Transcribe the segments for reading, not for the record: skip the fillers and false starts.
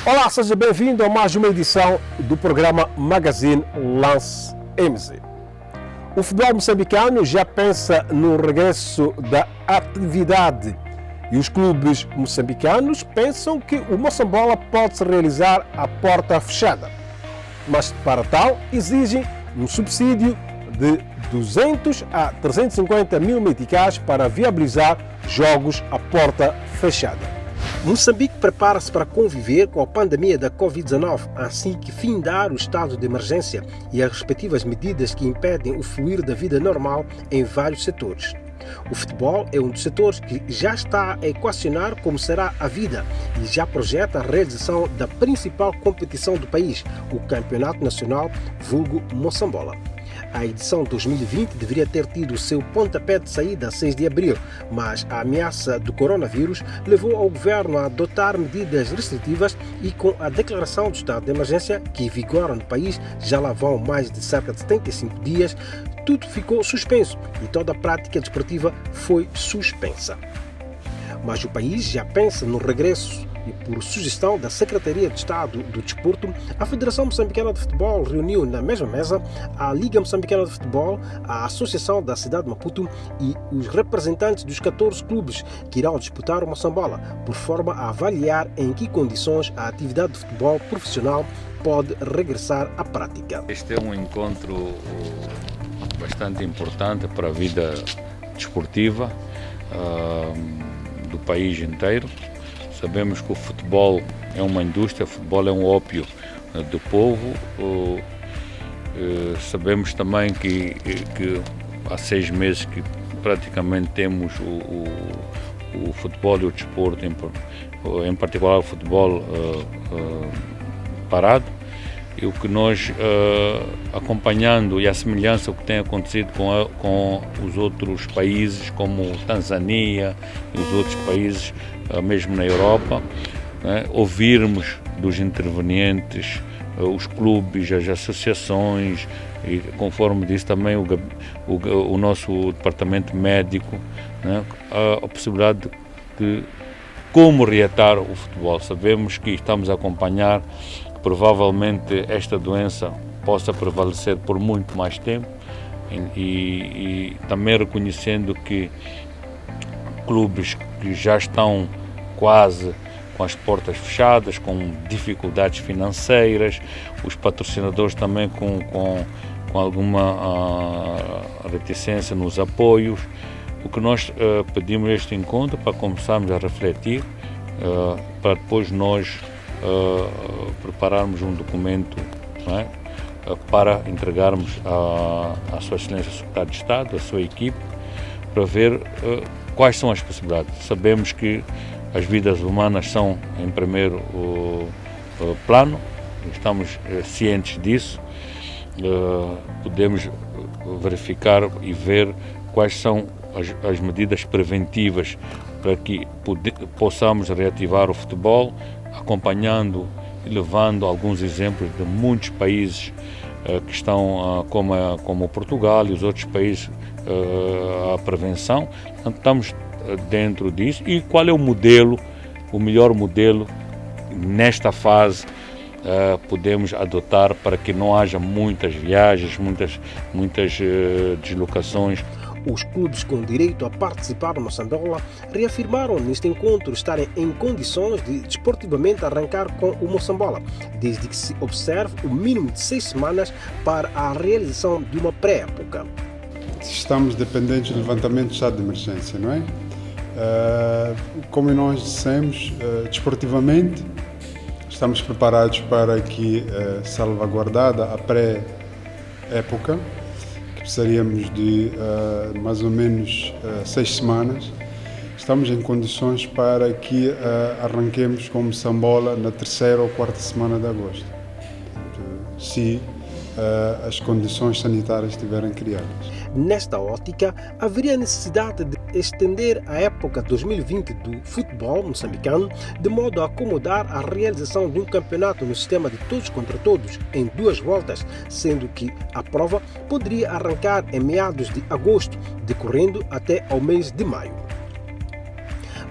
Olá, seja bem-vindo a mais uma edição do programa Magazine Lance MZ. O futebol moçambicano já pensa no regresso da atividade e os clubes moçambicanos pensam que o Moçambola pode se realizar à porta fechada. Mas para tal exigem um subsídio de 200 a 350 mil meticais para viabilizar jogos à porta fechada. Moçambique prepara-se para conviver com a pandemia da Covid-19 assim que findar o estado de emergência e as respectivas medidas que impedem o fluir da vida normal em vários setores. O futebol é um dos setores que já está a equacionar como será a vida e já projeta a realização da principal competição do país, o Campeonato Nacional vulgo Moçambola. A edição 2020 deveria ter tido o seu pontapé de saída a 6 de abril, mas a ameaça do coronavírus levou ao governo a adotar medidas restritivas e com a declaração do estado de emergência, que vigora no país já lá vão mais de cerca de 75 dias, tudo ficou suspenso e toda a prática desportiva foi suspensa. Mas o país já pensa no regresso e, por sugestão da Secretaria de Estado do Desporto, a Federação Moçambicana de Futebol reuniu na mesma mesa a Liga Moçambicana de Futebol, a Associação da Cidade de Maputo e os representantes dos 14 clubes que irão disputar o Moçambola, por forma a avaliar em que condições a atividade de futebol profissional pode regressar à prática. Este é um encontro bastante importante para a vida desportiva do país inteiro. Sabemos que o futebol é uma indústria, o futebol é um ópio do povo. Sabemos também que há 6 meses que praticamente temos o futebol e o desporto, em particular o futebol, parado. E o que nós, acompanhando e a semelhança do que tem acontecido com os outros países, como Tanzânia e os outros países, mesmo na Europa, né, ouvirmos dos intervenientes, os clubes, as associações e, conforme disse também o nosso departamento médico, né, a possibilidade de como reatar o futebol. Sabemos que estamos a acompanhar provavelmente esta doença possa prevalecer por muito mais tempo e também reconhecendo que clubes que já estão quase com as portas fechadas, com dificuldades financeiras, os patrocinadores também com alguma reticência nos apoios. O que nós pedimos este encontro para começarmos a refletir, para depois nós prepararmos um documento, não é? Para entregarmos à Sua Excelência Secretário de Estado, à sua equipe, para ver quais são as possibilidades. Sabemos que as vidas humanas são em primeiro plano, estamos cientes disso, podemos verificar e ver quais são as medidas preventivas para que possamos reativar o futebol, acompanhando e levando alguns exemplos de muitos países que estão, como Portugal e os outros países, a prevenção. Então, estamos dentro disso. E qual é o melhor modelo nesta fase podemos adotar para que não haja muitas viagens, muitas deslocações. Os clubes com direito a participar no Moçambola reafirmaram neste encontro estarem em condições de desportivamente arrancar com o Moçambola, desde que se observe o mínimo de 6 semanas para a realização de uma pré-época. Estamos dependentes do levantamento do estado de emergência, não é? Como nós dissemos, desportivamente, estamos preparados para que, salvaguardada a pré-época, precisaríamos de mais ou menos 6 semanas. Estamos em condições para que arranquemos com Moçambola na 3ª ou 4ª semana de agosto, se as condições sanitárias estiverem criadas. Nesta ótica, haveria necessidade de estender a época 2020 do futebol moçambicano de modo a acomodar a realização de um campeonato no sistema de todos contra todos em 2 voltas, sendo que a prova poderia arrancar em meados de agosto, decorrendo até ao mês de maio.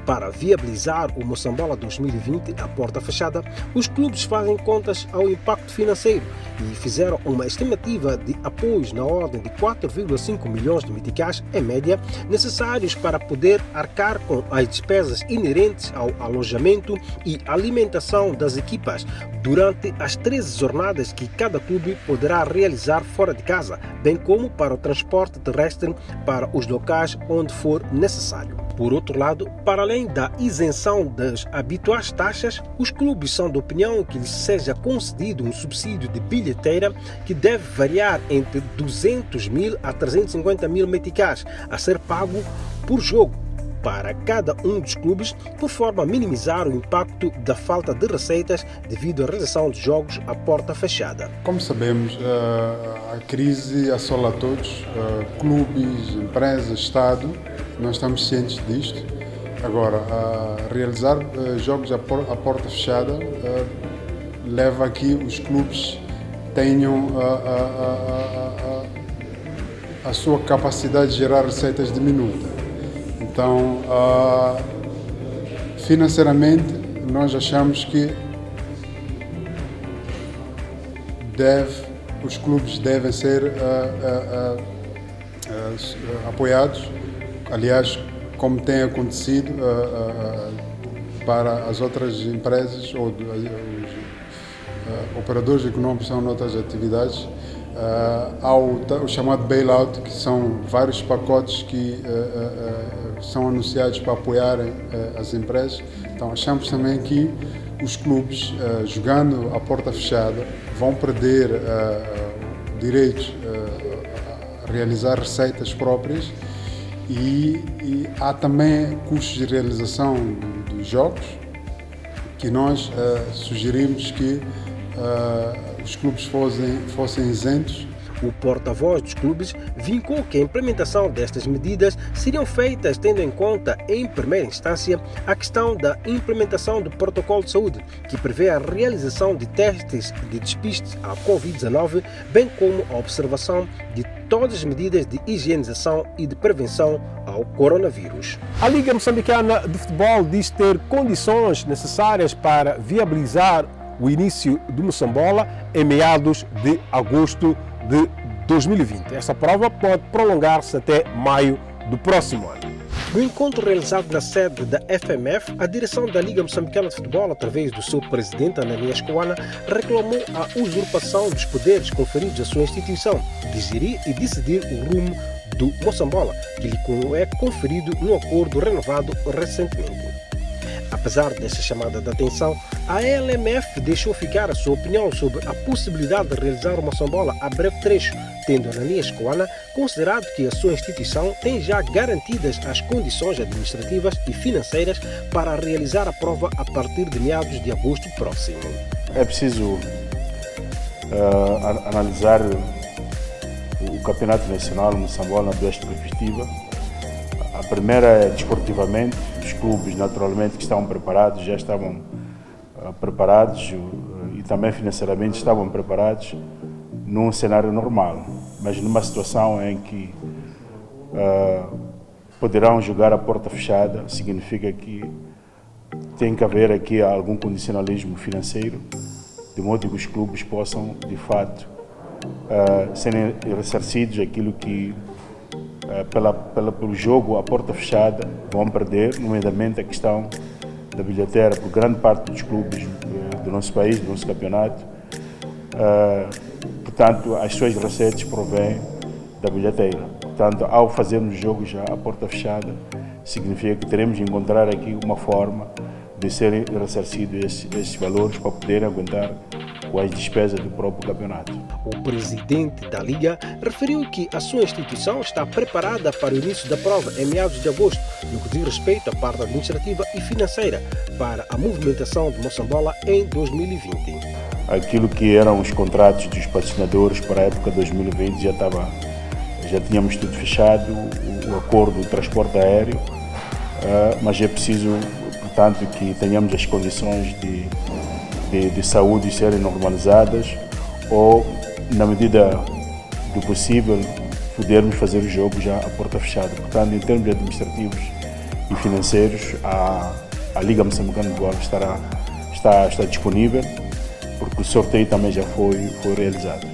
Para viabilizar o Moçambola 2020 à porta fechada, os clubes fazem contas ao impacto financeiro e fizeram uma estimativa de apoios na ordem de 4,5 milhões de meticais, em média, necessários para poder arcar com as despesas inerentes ao alojamento e alimentação das equipas durante as 13 jornadas que cada clube poderá realizar fora de casa, bem como para o transporte terrestre para os locais onde for necessário. Por outro lado, para além da isenção das habituais taxas, os clubes são de opinião que lhes seja concedido um subsídio de bilheteira que deve variar entre 200 mil a 350 mil meticais a ser pago por jogo para cada um dos clubes, por forma a minimizar o impacto da falta de receitas devido à realização de jogos à porta fechada. Como sabemos, a crise assola a todos, clubes, empresas, Estado, nós estamos cientes disto. Agora, realizar jogos à porta fechada leva a que os clubes tenham a sua capacidade de gerar receitas diminuta. Então, financeiramente, nós achamos que os clubes devem ser apoiados, aliás, como tem acontecido para as outras empresas ou os operadores econômicos são noutras atividades. Há o chamado bailout, que são vários pacotes que são anunciados para apoiarem as empresas. Então achamos também que os clubes, jogando à porta fechada, vão perder direitos a realizar receitas próprias e há também custos de realização dos jogos que nós sugerimos que os clubes fossem isentos. O porta-voz dos clubes vincou que a implementação destas medidas seriam feitas tendo em conta, em primeira instância, a questão da implementação do protocolo de saúde, que prevê a realização de testes de despiste à Covid-19, bem como a observação de todas as medidas de higienização e de prevenção ao coronavírus. A Liga Moçambicana de Futebol diz ter condições necessárias para viabilizar o início do Moçambola em meados de agosto de 2020. Esta prova pode prolongar-se até maio do próximo ano. No encontro realizado na sede da FMF, a direção da Liga Moçambicana de Futebol, através do seu presidente, Ananias Coana, reclamou a usurpação dos poderes conferidos à sua instituição de gerir e decidir o rumo do Moçambola, que lhe é conferido no acordo renovado recentemente. Apesar desta chamada de atenção, a LMF deixou ficar a sua opinião sobre a possibilidade de realizar o Moçambola a breve trecho, tendo Ananias Coana considerado que a sua instituição tem já garantidas as condições administrativas e financeiras para realizar a prova a partir de meados de agosto próximo. É preciso analisar o Campeonato Nacional Moçambola na duas perspectivas. A primeira é desportivamente, os clubes naturalmente que estavam preparados, já estavam preparados e também financeiramente estavam preparados num cenário normal, mas numa situação em que poderão jogar a porta fechada, significa que tem que haver aqui algum condicionalismo financeiro, de modo que os clubes possam, de fato, serem ressarcidos aquilo que pelo jogo à porta fechada vão perder, nomeadamente a questão da bilheteira, por grande parte dos clubes do nosso país, do nosso campeonato. Portanto, as suas receitas provêm da bilheteira. Portanto, ao fazermos jogos já à porta fechada, significa que teremos de encontrar aqui uma forma de serem ressarcidos esses valores para poderem aguentar com as despesas do próprio campeonato. O presidente da Liga referiu que a sua instituição está preparada para o início da prova em meados de agosto, no que diz respeito à parte administrativa e financeira para a movimentação de Moçambola em 2020. Aquilo que eram os contratos dos patrocinadores para a época 2020 já tínhamos tudo fechado, o acordo do transporte aéreo, mas é preciso, portanto, que tenhamos as condições de saúde serem normalizadas ou, na medida do possível, podermos fazer o jogo já à porta fechada. Portanto, em termos administrativos e financeiros, a Liga Moçambicana de Futebol está disponível, porque o sorteio também já foi realizado.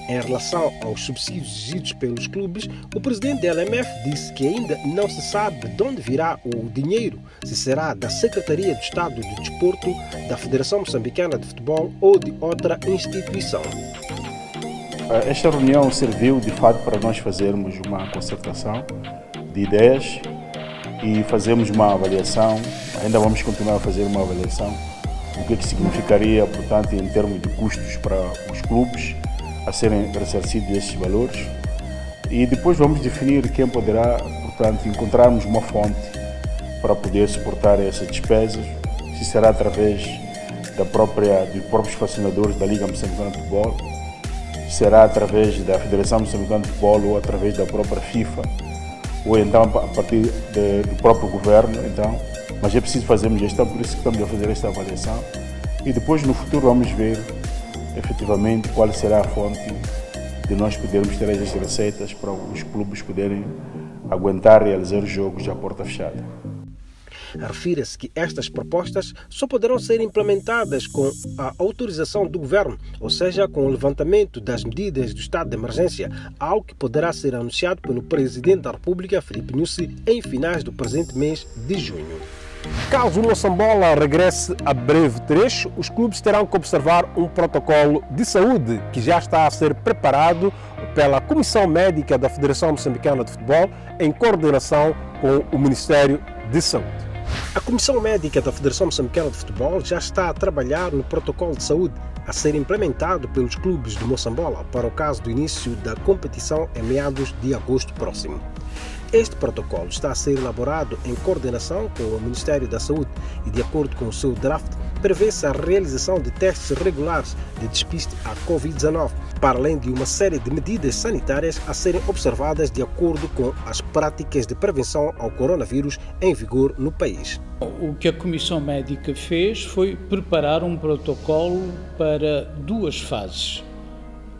Em relação aos subsídios exigidos pelos clubes, o presidente da LMF disse que ainda não se sabe de onde virá o dinheiro, se será da Secretaria de Estado do Desporto, da Federação Moçambicana de Futebol ou de outra instituição. Esta reunião serviu de fato para nós fazermos uma concertação de ideias e fazermos uma avaliação. Ainda vamos continuar a fazer uma avaliação do que significaria, portanto, em termos de custos para os clubes a serem ressarcidos esses valores, e depois vamos definir quem poderá, portanto, encontrarmos uma fonte para poder suportar essas despesas, se será através dos próprios patrocinadores da Liga Moçambicana de Futebol, será através da Federação Moçambicana de Futebol ou através da própria FIFA, ou então a partir do próprio governo. Então, mas é preciso fazermos gestão, por isso que estamos a fazer esta avaliação, e depois no futuro vamos ver efetivamente qual será a fonte de nós podermos ter essas receitas para os clubes poderem aguentar realizar os jogos à porta fechada. Refira-se que estas propostas só poderão ser implementadas com a autorização do governo, ou seja, com o levantamento das medidas do estado de emergência, algo que poderá ser anunciado pelo presidente da República, Filipe Nyusi, em finais do presente mês de junho. Caso o Moçambola regresse a breve trecho, os clubes terão que observar um protocolo de saúde que já está a ser preparado pela Comissão Médica da Federação Moçambicana de Futebol em coordenação com o Ministério de Saúde. A Comissão Médica da Federação Moçambicana de Futebol já está a trabalhar no protocolo de saúde a ser implementado pelos clubes de Moçambola para o caso do início da competição em meados de agosto próximo. Este protocolo está a ser elaborado em coordenação com o Ministério da Saúde e, de acordo com o seu draft, prevê-se a realização de testes regulares de despiste à Covid-19, para além de uma série de medidas sanitárias a serem observadas de acordo com as práticas de prevenção ao coronavírus em vigor no país. O que a Comissão Médica fez foi preparar um protocolo para duas fases.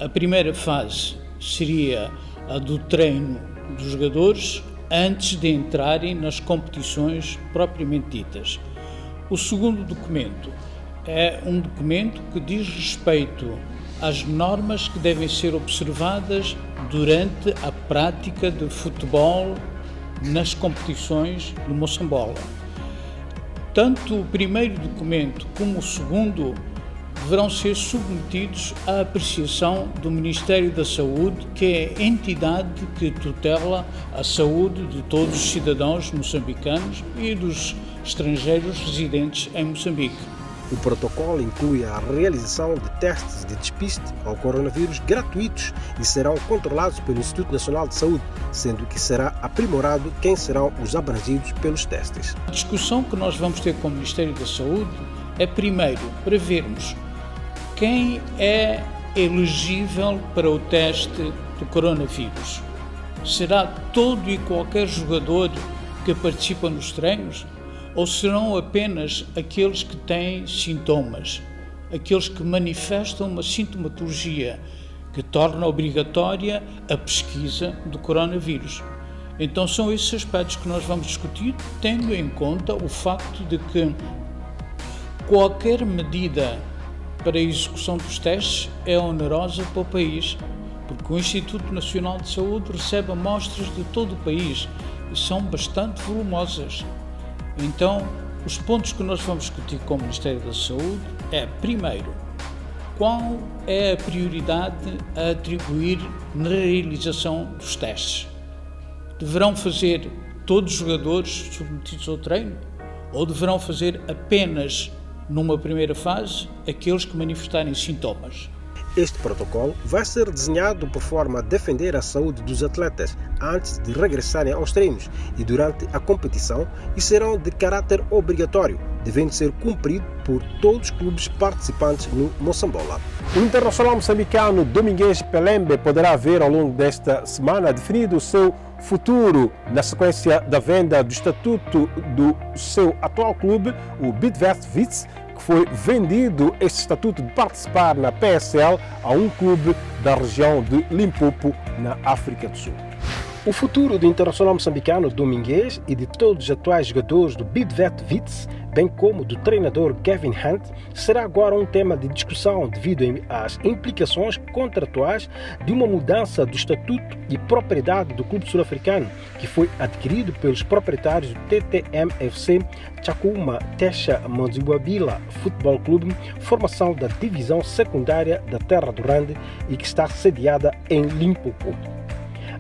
A primeira fase seria a do treino dos jogadores antes de entrarem nas competições propriamente ditas. O segundo documento é um documento que diz respeito às normas que devem ser observadas durante a prática de futebol nas competições do Moçambola. Tanto o primeiro documento como o segundo deverão ser submetidos à apreciação do Ministério da Saúde, que é a entidade que tutela a saúde de todos os cidadãos moçambicanos e dos estrangeiros residentes em Moçambique. O protocolo inclui a realização de testes de despiste ao coronavírus gratuitos e serão controlados pelo Instituto Nacional de Saúde, sendo que será aprimorado quem serão os abrangidos pelos testes. A discussão que nós vamos ter com o Ministério da Saúde é, primeiro, para vermos quem é elegível para o teste do coronavírus. Será todo e qualquer jogador que participa nos treinos? Ou serão apenas aqueles que têm sintomas, aqueles que manifestam uma sintomatologia que torna obrigatória a pesquisa do coronavírus? Então são esses aspectos que nós vamos discutir, tendo em conta o facto de que qualquer medida para a execução dos testes é onerosa para o país, porque o Instituto Nacional de Saúde recebe amostras de todo o país e são bastante volumosas. Então, os pontos que nós vamos discutir com o Ministério da Saúde é, primeiro, qual é a prioridade a atribuir na realização dos testes? Deverão fazer todos os jogadores submetidos ao treino? Ou deverão fazer apenas, numa primeira fase, aqueles que manifestarem sintomas? Este protocolo vai ser desenhado por forma a defender a saúde dos atletas antes de regressarem aos treinos e durante a competição e serão de caráter obrigatório, devendo ser cumprido por todos os clubes participantes no Moçambola. O internacional moçambicano Domingues Pelembe poderá ver ao longo desta semana definido o seu futuro na sequência da venda do estatuto do seu atual clube, o Bidvest Wits, que foi vendido este estatuto de participar na PSL a um clube da região de Limpopo, na África do Sul. O futuro do internacional moçambicano Domingues e de todos os atuais jogadores do Bidvest Wits, bem como do treinador Gavin Hunt, será agora um tema de discussão devido às implicações contratuais de uma mudança do estatuto e propriedade do clube sul-africano, que foi adquirido pelos proprietários do TTM-FC Chakuma Tesha Mozambique Futebol Clube, formação da divisão secundária da Terra do Rande e que está sediada em Limpopo.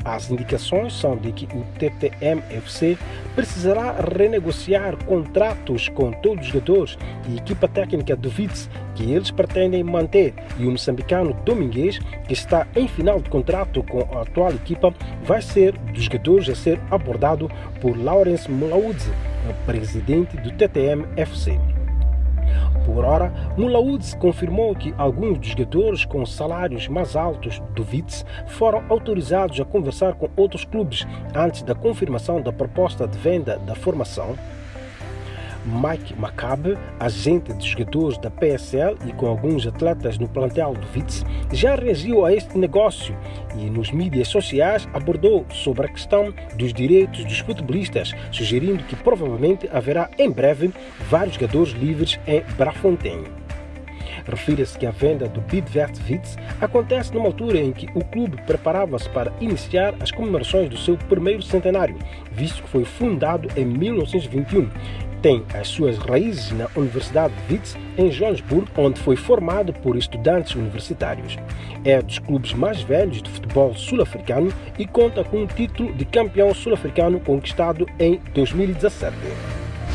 As indicações são de que o TTM-FC precisará renegociar contratos com todos os jogadores e equipa técnica do Wits que eles pretendem manter, e o moçambicano Domingues, que está em final de contrato com a atual equipa, vai ser dos jogadores a ser abordado por Lawrence Mulaudzi, presidente do TTM-FC. Por ora, Mulaudzi confirmou que alguns dos jogadores com salários mais altos do Wits foram autorizados a conversar com outros clubes antes da confirmação da proposta de venda da formação. Mike Macabe, agente dos jogadores da PSL e com alguns atletas no plantel do Wits, já reagiu a este negócio e nos mídias sociais abordou sobre a questão dos direitos dos futebolistas, sugerindo que provavelmente haverá em breve vários jogadores livres em Brafontein. Refira-se que a venda do Bidvest Wits acontece numa altura em que o clube preparava-se para iniciar as comemorações do seu primeiro centenário, visto que foi fundado em 1921. Tem as suas raízes na Universidade de Wits, em Joanesburgo, onde foi formado por estudantes universitários. É dos clubes mais velhos de futebol sul-africano e conta com um título de campeão sul-africano conquistado em 2017.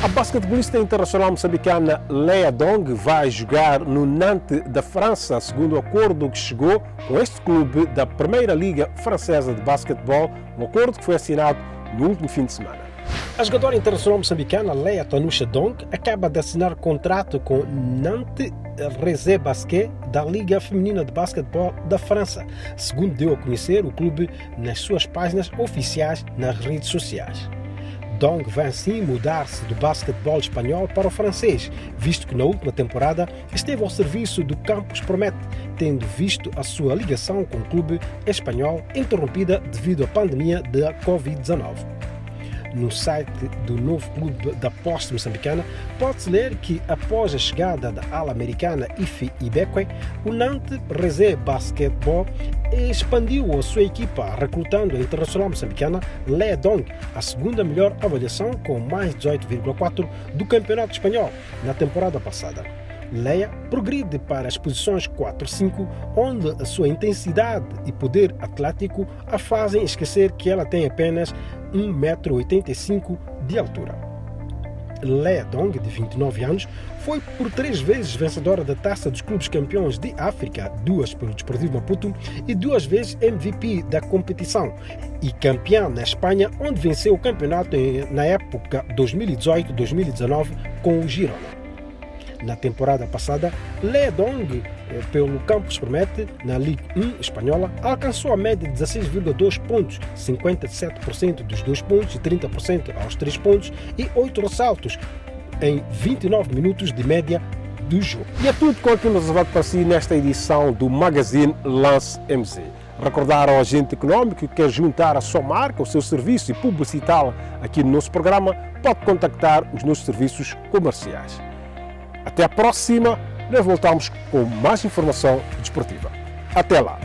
A basquetebolista internacional moçambicana Leia Dong vai jogar no Nantes da França, segundo o acordo que chegou com este clube da Primeira Liga Francesa de Basquetebol, um acordo que foi assinado no último fim de semana. A jogadora internacional moçambicana Leia Tanusha Dong acaba de assinar contrato com Nantes Réseau Basket da Liga Feminina de Basquetebol da França, segundo deu a conhecer o clube nas suas páginas oficiais nas redes sociais. Dong vai assim mudar-se do basquetebol espanhol para o francês, visto que na última temporada esteve ao serviço do Campus Promete, tendo visto a sua ligação com o clube espanhol interrompida devido à pandemia da Covid-19. No site do novo clube da poste moçambicana, pode-se ler que após a chegada da ala americana Ife Ibeque, o Nantes Réseau Basketball expandiu a sua equipa, recrutando a internacional moçambicana Leia Dong, a segunda melhor avaliação com mais 18,4 do campeonato espanhol na temporada passada. Leia progride para as posições 4 e 5, onde a sua intensidade e poder atlético a fazem esquecer que ela tem apenas 1,85 m de altura. Leia Dong, de 29 anos, foi por 3 vezes vencedora da Taça dos Clubes Campeões de África, 2 pelo Desportivo Maputo e 2 vezes MVP da competição, e campeã na Espanha, onde venceu o campeonato na época 2018-2019 com o Girona. Na temporada passada, Leia Dong, pelo Campus Promete, na Ligue 1 espanhola, alcançou a média de 16,2 pontos, 57% dos 2 pontos e 30% aos 3 pontos e 8 ressaltos em 29 minutos de média do jogo. E é tudo quanto temos reservado para si nesta edição do Magazine Lance MZ. Recordar ao agente econômico que quer juntar a sua marca, o seu serviço e publicitá-la aqui no nosso programa, pode contactar os nossos serviços comerciais. Até a próxima, nós voltamos com mais informação desportiva. Até lá!